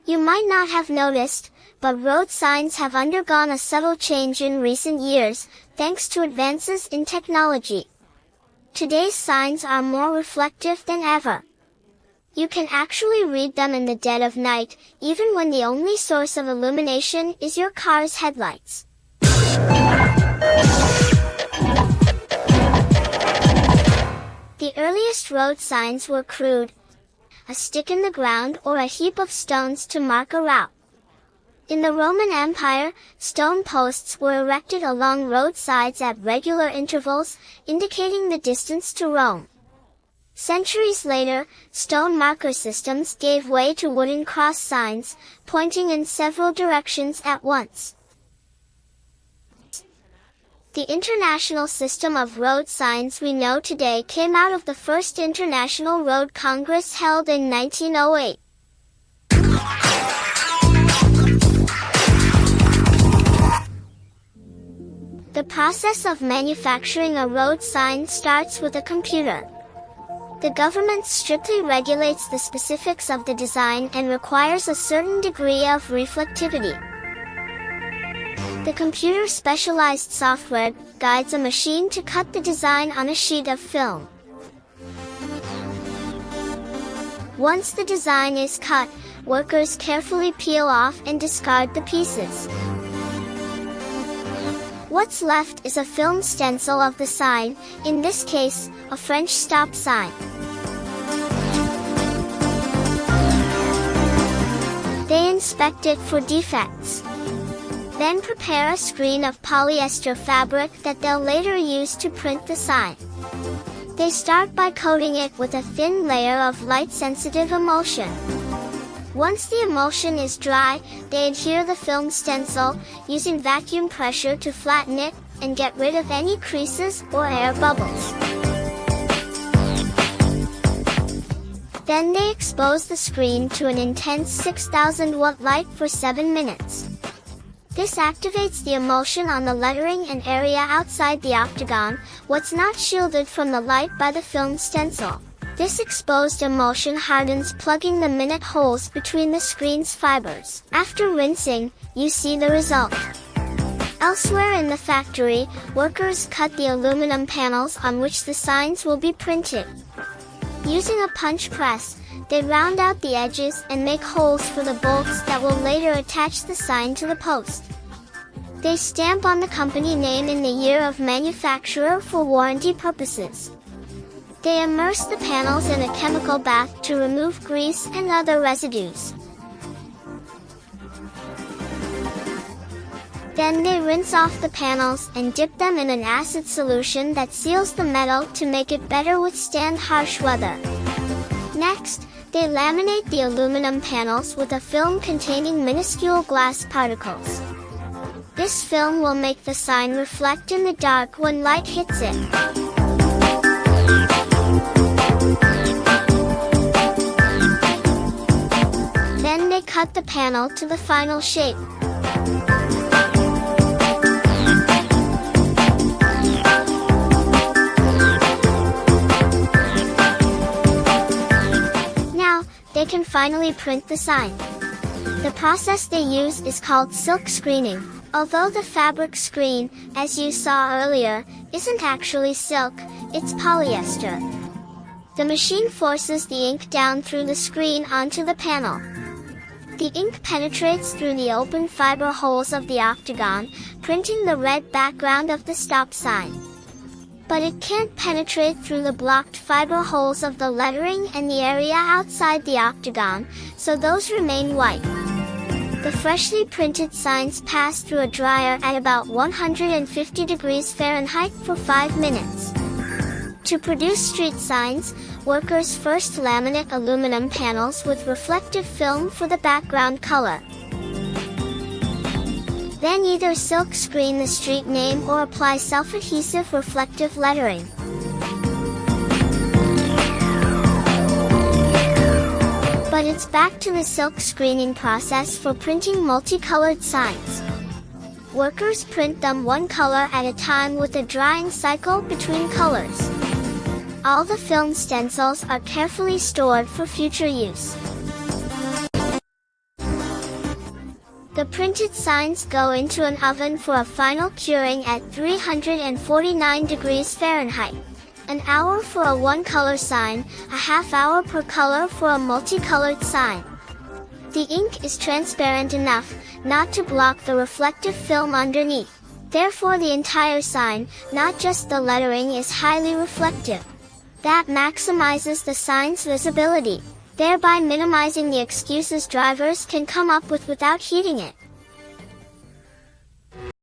You might not have noticed, but road signs have undergone a subtle change in recent years, thanks to advances in technology. Today's signs are more reflective than ever. You can actually read them in the dead of night, even when the only source of illumination is your car's headlights. The earliest road signs were crude, a stick in the ground or a heap of stones to mark a route. In the Roman Empire, stone posts were erected along roadsides at regular intervals, indicating the distance to Rome. Centuries later, stone marker systems gave way to wooden cross signs, pointing in several directions at once. The international system of road signs we know today came out of the First International Road Congress held in 1908. The process of manufacturing a road sign starts with a computer. The government strictly regulates the specifics of the design and requires a certain degree of reflectivity. The computer's specialized software guides a machine to cut the design on a sheet of film. Once the design is cut, workers carefully peel off and discard the pieces. What's left is a film stencil of the sign, in this case, a French stop sign. They inspect it for defects. Then prepare a screen of polyester fabric that they'll later use to print the sign. They start by coating it with a thin layer of light-sensitive emulsion. Once the emulsion is dry, they adhere the film stencil, using vacuum pressure to flatten it, and get rid of any creases or air bubbles. Then they expose the screen to an intense 6,000 watt light for 7 minutes. This activates the emulsion on the lettering and area outside the octagon, what's not shielded from the light by the film stencil. This exposed emulsion hardens, plugging the minute holes between the screen's fibers. After rinsing, you see the result. Elsewhere in the factory, workers cut the aluminum panels on which the signs will be printed. Using a punch press, they round out the edges and make holes for the bolts that will later attach the sign to the post. They stamp on the company name in the year of manufacturer for warranty purposes. They immerse the panels in a chemical bath to remove grease and other residues. Then they rinse off the panels and dip them in an acid solution that seals the metal to make it better withstand harsh weather. Next, they laminate the aluminum panels with a film containing minuscule glass particles. This film will make the sign reflect in the dark when light hits it. Then they cut the panel to the final shape. Now, they can finally print the sign. The process they use is called silk screening. Although the fabric screen, as you saw earlier, isn't actually silk, it's polyester. The machine forces the ink down through the screen onto the panel. The ink penetrates through the open fiber holes of the octagon, printing the red background of the stop sign. But it can't penetrate through the blocked fiber holes of the lettering and the area outside the octagon, so those remain white. The freshly printed signs pass through a dryer at about 150 degrees Fahrenheit for 5 minutes. To produce street signs, workers first laminate aluminum panels with reflective film for the background color. Then either silk screen the street name or apply self-adhesive reflective lettering. But it's back to the silk screening process for printing multicolored signs. Workers print them one color at a time with a drying cycle between colors. All the film stencils are carefully stored for future use. The printed signs go into an oven for a final curing at 349 degrees Fahrenheit. An hour for a one-color sign, a half hour per color for a multicolored sign. The ink is transparent enough not to block the reflective film underneath. Therefore the entire sign, not just the lettering, is highly reflective. That maximizes the sign's visibility, thereby minimizing the excuses drivers can come up with without heating it.